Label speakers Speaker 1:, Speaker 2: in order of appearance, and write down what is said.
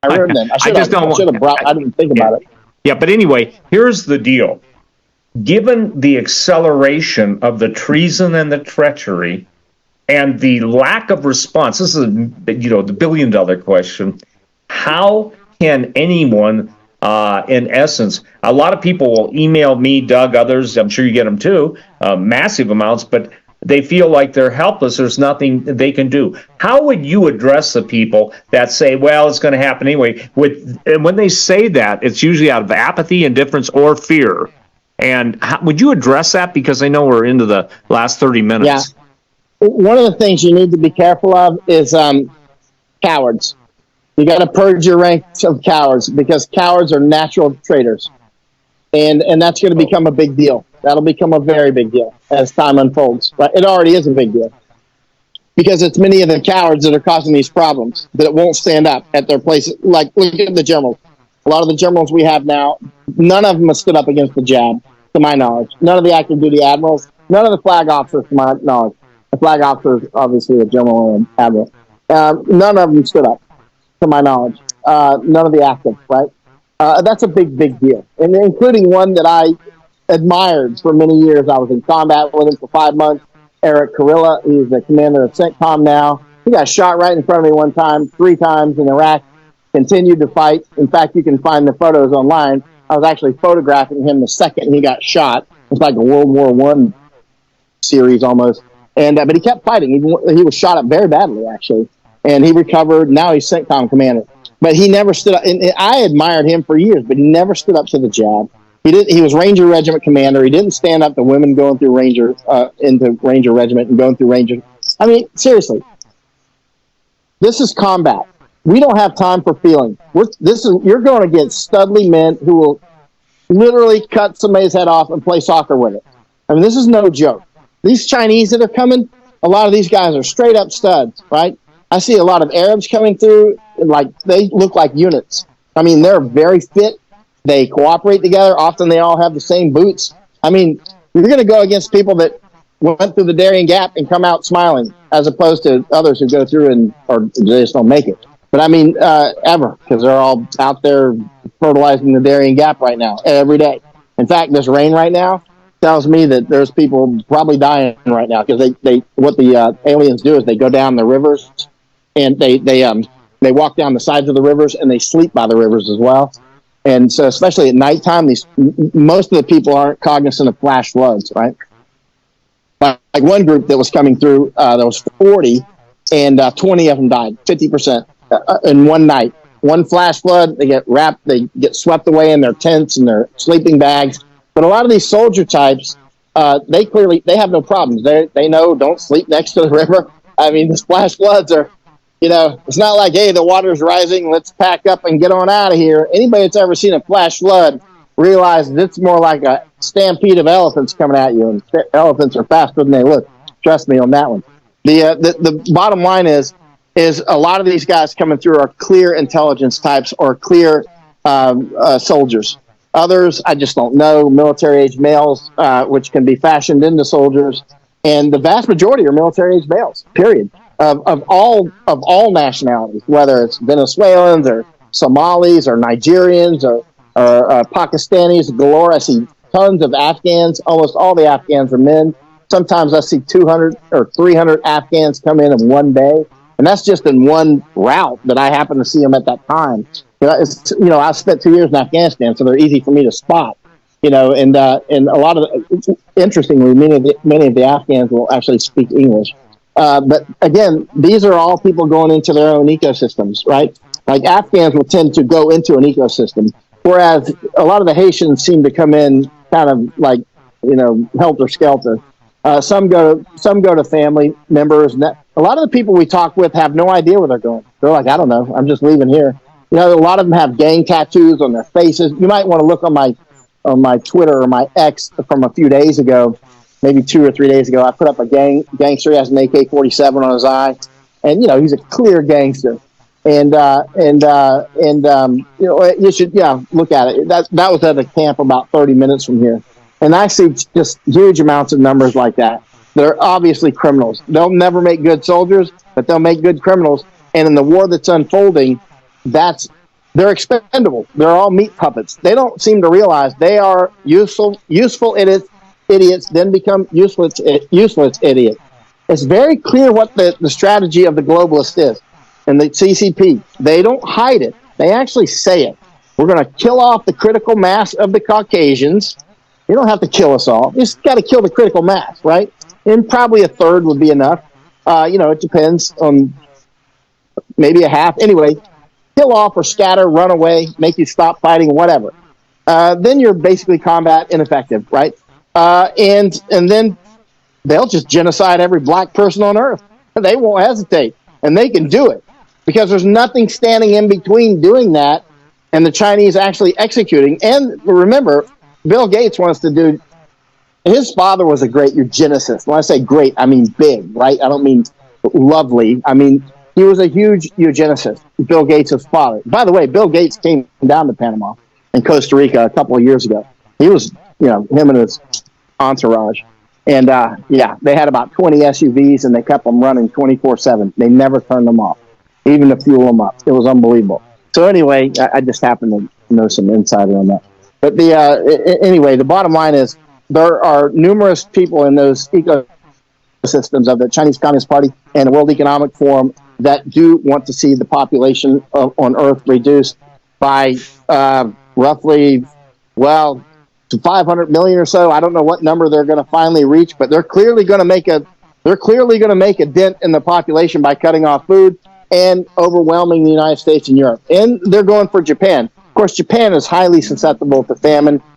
Speaker 1: I read them. I should have brought. I didn't think about it.
Speaker 2: Yeah, but anyway, here's the deal. Given the acceleration of the treason and the treachery and the lack of response, this is, the billion-dollar question. How can anyone, in essence, a lot of people will email me, Doug, others, I'm sure you get them too, massive amounts, but they feel like they're helpless. There's nothing they can do. How would you address the people that say, well, it's going to happen anyway? And when they say that, it's usually out of apathy, indifference, or fear. And would you address that? Because I know we're into the last 30 minutes.
Speaker 1: Yeah. One of the things you need to be careful of is cowards. You got to purge your ranks of cowards, because cowards are natural traitors. And that's going to become a big deal. That'll become a very big deal as time unfolds. But it already is a big deal, because it's many of the cowards that are causing these problems that won't stand up at their places. Like, look at the generals. A lot of the generals we have now, none of them have stood up against the jab, to my knowledge. None of the active duty admirals, none of the flag officers, to my knowledge. The flag officers, obviously, a general and admiral. None of them stood up, to my knowledge. None of the active, right? That's a big, big deal. And including one that I admired for many years. I was in combat with him for 5 months. Eric Kurilla, he's the commander of CENTCOM now. He got shot right in front of me one time, 3 times in Iraq, continued to fight. In fact, you can find the photos online. I was actually photographing him the second he got shot. It's like a World War I series almost. And but he kept fighting. He was shot up very badly, actually. And he recovered. Now he's CENTCOM commander. But he never stood up. And I admired him for years, but he never stood up to the jab. He was Ranger Regiment commander. He didn't stand up to women going through into Ranger Regiment and going through Ranger. I mean, seriously, this is combat. We don't have time for feeling. You're going against studly men who will literally cut somebody's head off and play soccer with it. I mean, this is no joke. These Chinese that are coming, a lot of these guys are straight up studs, right? I see a lot of Arabs coming through, like they look like units. I mean, they're very fit. They cooperate together. Often they all have the same boots. I mean, you're going to go against people that went through the Darien Gap and come out smiling, as opposed to others who go through or they just don't make it. But I mean, ever, because they're all out there fertilizing the Darien Gap right now, every day. In fact, this rain right now tells me that there's people probably dying right now, because what the aliens do is they go down the rivers and they walk down the sides of the rivers, and they sleep by the rivers as well. And so, especially at nighttime, most of the people aren't cognizant of flash floods, right? Like one group that was coming through, there was 40, and 20 of them died, 50% in one night. One flash flood, they get wrapped, they get swept away in their tents and their sleeping bags. But a lot of these soldier types, they have no problems. They know, don't sleep next to the river. I mean, the flash floods are, it's not like, hey, the water's rising, let's pack up and get on out of here. Anybody that's ever seen a flash flood realizes it's more like a stampede of elephants coming at you, and elephants are faster than they look. Trust me on that one. The bottom line is a lot of these guys coming through are clear intelligence types or clear soldiers. Others, I just don't know, military-age males, which can be fashioned into soldiers. And the vast majority are military-age males, period. Of all nationalities, whether it's Venezuelans or Somalis or Nigerians or Pakistanis galore. I see tons of Afghans. Almost all the Afghans are men. Sometimes I see 200 or 300 Afghans come in one day, and that's just in one route that I happen to see them at that time. I spent 2 years in Afghanistan, so they're easy for me to spot. And a lot of interestingly, many of the Afghans will actually speak English. But again, these are all people going into their own ecosystems, right? Like Afghans will tend to go into an ecosystem, whereas a lot of the Haitians seem to come in kind of like, helter skelter. Some go to family members. And a lot of the people we talk with have no idea where they're going. They're like, I don't know, I'm just leaving here. A lot of them have gang tattoos on their faces. You might want to look on my Twitter or my X from a few days ago. Maybe 2 or 3 days ago, I put up a gangster. He has an AK-47 on his eye, and he's a clear gangster. And you should look at it. That was at a camp about 30 minutes from here, and I see just huge amounts of numbers like that. They're obviously criminals. They'll never make good soldiers, but they'll make good criminals. And in the war that's unfolding, that's they're expendable. They're all meat puppets. They don't seem to realize they are useful idiots, then become useless idiots. It's very clear what the strategy of the globalist is. And the CCP, they don't hide it. They actually say it. We're going to kill off the critical mass of the Caucasians. You don't have to kill us all. You just got to kill the critical mass, right? And probably a third would be enough. It depends on maybe a half. Anyway, kill off or scatter, run away, make you stop fighting, whatever. Then you're basically combat ineffective, right? And then they'll just genocide every black person on earth. They won't hesitate, and they can do it because there's nothing standing in between doing that and the Chinese actually executing. And remember, Bill Gates wants to do. His father was a great eugenicist. When I say great, I mean big, right? I don't mean lovely. I mean, he was a huge eugenicist, Bill Gates' father. By the way, Bill Gates came down to Panama and Costa Rica a couple of years ago. He was, him and his entourage. And, they had about 20 SUVs, and they kept them running 24/7. They never turned them off, even to fuel them up. It was unbelievable. So anyway, I just happen to know some insider on that. But anyway, the bottom line is there are numerous people in those ecosystems of the Chinese Communist Party and the World Economic Forum that do want to see the population on Earth reduced by roughly, to 500 million or so. I don't know what number they're going to finally reach, but they're clearly going to make a dent in the population by cutting off food and overwhelming the United States and Europe. And they're going for Japan. Of course, Japan is highly susceptible to famine.